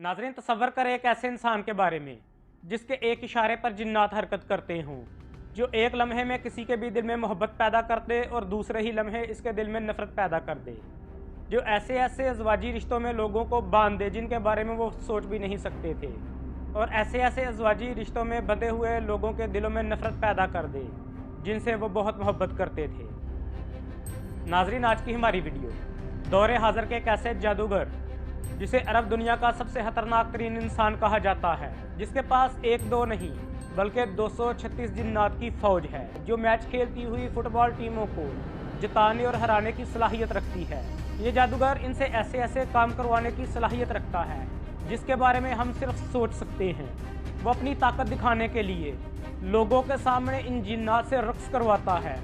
नाजरीन तसव्वुर करें एक ऐसे इंसान के बारे में जिसके एक इशारे पर जिन्नात हरकत करते हों, जो एक लम्हे में किसी के भी दिल में मोहब्बत पैदा कर दे और दूसरे ही लम्हे इसके दिल में नफरत पैदा कर दे, जो ऐसे ऐसे अज़वाजी रिश्तों में लोगों को बांध दे जिनके बारे में वो सोच भी नहीं सकते थे, और ऐसे ऐसे अज़वाजी रिश्तों में बंधे हुए लोगों के दिलों में नफरत पैदा कर दे जिनसे वो बहुत मोहब्बत करते थे। नाजरीन, आज की हमारी वीडियो दौरे हाज़िर के एक ऐसे जादूगर जिसे अरब दुनिया का सबसे खतरनाक तरीन इंसान कहा जाता है, जिसके पास एक दो नहीं बल्कि 236 जिन्नात की फौज है, जो मैच खेलती हुई फुटबॉल टीमों को जिताने और हराने की सलाहियत रखती है। ये जादूगर इनसे ऐसे ऐसे काम करवाने की सलाहियत रखता है जिसके बारे में हम सिर्फ सोच सकते हैं। वो अपनी ताकत दिखाने के लिए लोगों के सामने इन जिन्नात से रक्स करवाता है,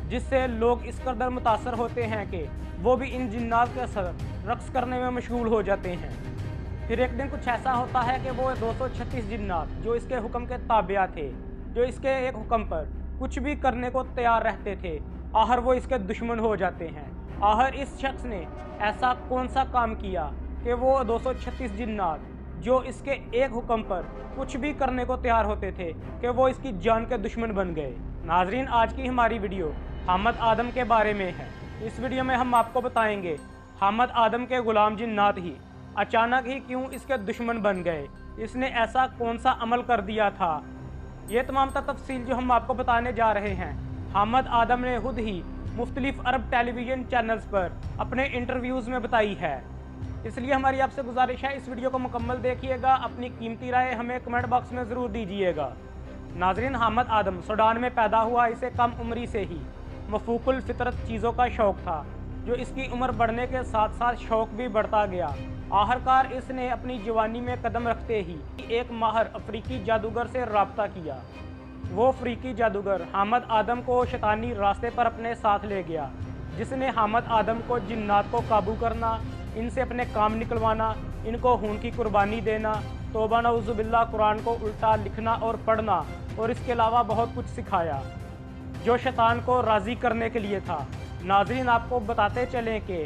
जिससे लोग इस कदर मुतासर होते हैं कि वो भी इन जिन्नात के असर रक्स करने में मशगूल हो जाते हैं। फिर एक दिन कुछ ऐसा होता है कि वो 236 जिन्नात जो इसके हुक्म के ताबिया थे, जो इसके एक हुक्म पर कुछ भी करने को तैयार रहते थे, आखिर वो इसके दुश्मन हो जाते हैं। आखिर इस शख्स ने ऐसा कौन सा काम किया कि वो 236 जिन्नात जो इसके एक हुक्म पर कुछ भी करने को तैयार होते थे कि वो इसकी जान के दुश्मन बन गए। नाजरीन, आज की हमारी वीडियो हामिद आदम के बारे में है। इस वीडियो में हम आपको बताएंगे हामिद आदम के गुलाम जिन्नात ही अचानक ही क्यों इसके दुश्मन बन गए, इसने ऐसा कौन सा अमल कर दिया था। ये तमाम तफसील जो हम आपको बताने जा रहे हैं, हामिद आदम ने खुद ही मुख्तलिफ अरब टेलीविज़न चैनल्स पर अपने इंटरव्यूज़ में बताई है। इसलिए हमारी आपसे गुजारिश है, इस वीडियो को मुकम्मल देखिएगा, अपनी कीमती राय हमें कमेंट बॉक्स में ज़रूर दीजिएगा। नाजरीन, हामिद आदम सूडान में पैदा हुआ। इसे कम उम्री से ही मफूकुल फितरत चीज़ों का शौक़ था, जो इसकी उम्र बढ़ने के साथ साथ शौक़ भी बढ़ता गया। आखिरकार इसने अपनी जवानी में कदम रखते ही एक माहिर अफ्रीकी जादूगर से रब्ता किया। वो अफ्रीकी जादूगर हामिद आदम को शैतानी रास्ते पर अपने साथ ले गया, जिसने हामिद आदम को जिन्नात को काबू करना, इनसे अपने काम निकलवाना, इनको खून की कुर्बानी देना, तौबा नऊज़ुबिल्लाह, कुरान को उल्टा लिखना और पढ़ना, और इसके अलावा बहुत कुछ सिखाया जो शैतान को राज़ी करने के लिए था। नाज़रीन, आपको बताते चलें कि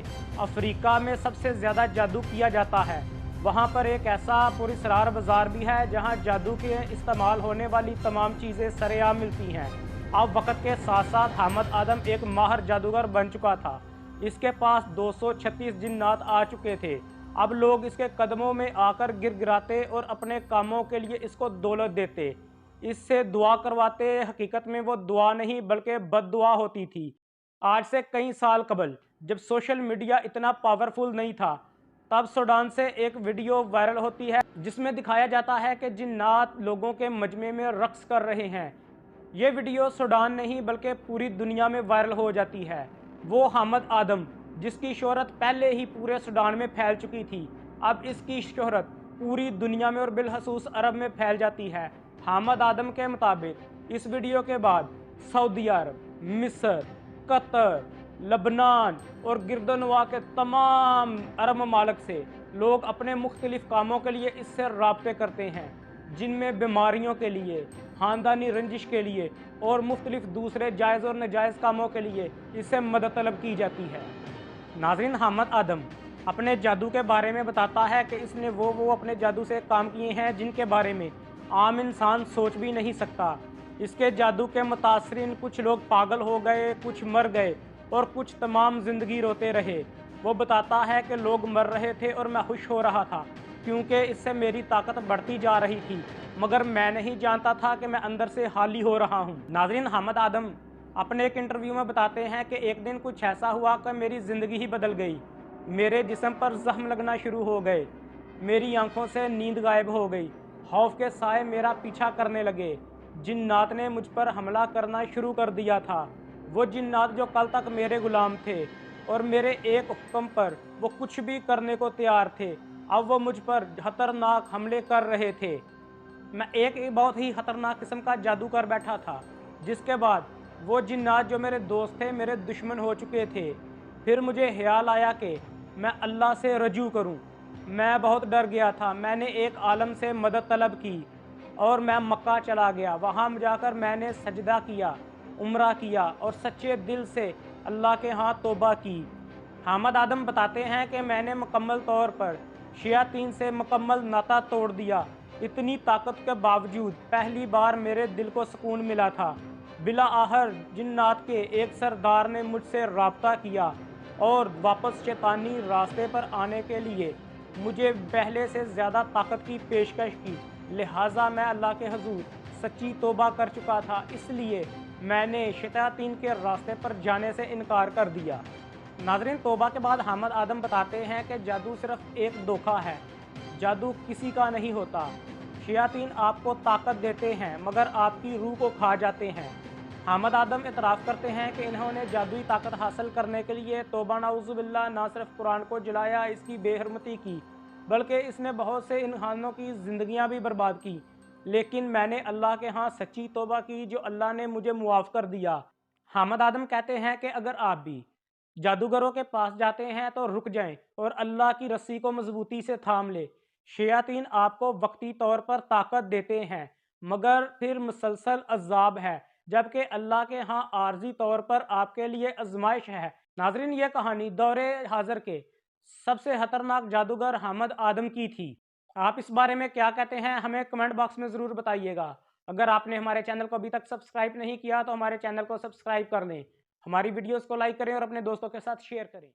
अफ्रीका में सबसे ज़्यादा जादू किया जाता है। वहाँ पर एक ऐसा पुरअसरार बाज़ार भी है जहाँ जादू के इस्तेमाल होने वाली तमाम चीज़ें सरेआम मिलती हैं। अब वक्त के साथ साथ हामिद आदम एक माहिर जादूगर बन चुका था। इसके पास 236 जिन्नात आ चुके थे। अब लोग इसके कदमों में आकर गिड़गिड़ाते और अपने कामों के लिए इसको दौलत देते, इससे दुआ करवाते। हकीकत में वो दुआ नहीं बल्कि बद्दुआ होती थी। आज से कई साल कबल जब सोशल मीडिया इतना पावरफुल नहीं था, तब सूडान से एक वीडियो वायरल होती है जिसमें दिखाया जाता है कि जिन्नात लोगों के मजमे में रक्स कर रहे हैं। ये वीडियो सूडान नहीं बल्कि पूरी दुनिया में वायरल हो जाती है। वो हामिद आदम जिसकी शोहरत पहले ही पूरे सूडान में फैल चुकी थी, अब इसकी शोहरत पूरी दुनिया में और बिलखसूस अरब में फैल जाती है। हामिद आदम के मुताबिक इस वीडियो के बाद सऊदी अरब, मिस्र, कतर, लबनान और गिरदनवा के तमाम अरब ममालिक से लोग अपने मुख्तलिफ कामों के लिए इससे रब्ते करते हैं, जिनमें बीमारियों के लिए, ख़ानदानी रंजिश के लिए और मुख्तलिफ दूसरे जायज़ और नाजायज़ कामों के लिए इससे मदद तलब की जाती है। नाज़रीन, हामिद आदम अपने जादू के बारे में बताता है कि इसने वो अपने जादू से काम किए हैं जिनके बारे में आम इंसान सोच भी नहीं सकता। इसके जादू के मुतासरीन कुछ लोग पागल हो गए, कुछ मर गए और कुछ तमाम ज़िंदगी रोते रहे। वो बताता है कि लोग मर रहे थे और मैं खुश हो रहा था क्योंकि इससे मेरी ताकत बढ़ती जा रही थी, मगर मैं नहीं जानता था कि मैं अंदर से खाली हो रहा हूँ। नाज़रीन, हामिद आदम अपने एक इंटरव्यू में बताते हैं कि एक दिन कुछ ऐसा हुआ कि मेरी ज़िंदगी ही बदल गई। मेरे जिस्म पर ज़ख्म लगना शुरू हो गए, मेरी आंखों से नींद गायब हो गई, खौफ के साए मेरा पीछा करने लगे। जिन्नात ने मुझ पर हमला करना शुरू कर दिया था। वो जिन्नात जो कल तक मेरे गुलाम थे और मेरे एक हुक्म पर वो कुछ भी करने को तैयार थे, अब वो मुझ पर खतरनाक हमले कर रहे थे। मैं एक बहुत ही ख़तरनाक किस्म का जादू कर बैठा था, जिसके बाद वो जिन्नात जो मेरे दोस्त थे मेरे दुश्मन हो चुके थे। फिर मुझे ख्याल आया कि मैं अल्लाह से रजू करूं। मैं बहुत डर गया था। मैंने एक आलम से मदद तलब की और मैं मक्का चला गया। वहाँ जाकर मैंने सजदा किया, उम्रा किया और सच्चे दिल से अल्लाह के हाथ तौबा की। हामिद आदम बताते हैं कि मैंने मुकम्मल तौर पर शयातीन से मुकम्मल नाता तोड़ दिया। इतनी ताकत के बावजूद पहली बार मेरे दिल को सुकून मिला था। बिला आहर जिन्नात के एक सरदार ने मुझसे राब्ता किया और वापस शैतानी रास्ते पर आने के लिए मुझे पहले से ज़्यादा ताकत की पेशकश की। लिहाजा मैं अल्लाह के हजूर सच्ची तौबा कर चुका था, इसलिए मैंने शैतान के रास्ते पर जाने से इनकार कर दिया। नाज़रीन, तौबा के बाद हामिद आदम बताते हैं कि जादू सिर्फ एक धोखा है, जादू किसी का नहीं होता। शयातीन आपको ताकत देते हैं मगर आपकी रूह को खा जाते हैं। हामिद आदम इतराफ़ करते हैं कि इन्होंने जादुई ताकत हासिल करने के लिए तौबा नाउज़ुबिल्लाह ना सिर्फ कुरान को जलाया, इसकी बेहरमती की, बल्कि इसने बहुत से इंसानों की ज़िंदगियां भी बर्बाद की। लेकिन मैंने अल्लाह के यहाँ सच्ची तौबा की जो अल्लाह ने मुझे मुआफ़ कर दिया। हामिद आदम कहते हैं कि अगर आप भी जादूगरों के पास जाते हैं तो रुक जाएं और अल्लाह की रस्सी को मजबूती से थाम ले। शयातीन आपको वक्ती तौर पर ताकत देते हैं मगर फिर मुसलसल अज़ाब है, जबकि अल्लाह के यहाँ आर्जी तौर पर आपके लिए आजमाइश है। नाजरीन, ये कहानी दौरे हाजिर के सबसे खतरनाक जादूगर हामिद आदम की थी। आप इस बारे में क्या कहते हैं, हमें कमेंट बॉक्स में ज़रूर बताइएगा। अगर आपने हमारे चैनल को अभी तक सब्सक्राइब नहीं किया तो हमारे चैनल को सब्सक्राइब कर लें, हमारी वीडियोस को लाइक करें और अपने दोस्तों के साथ शेयर करें।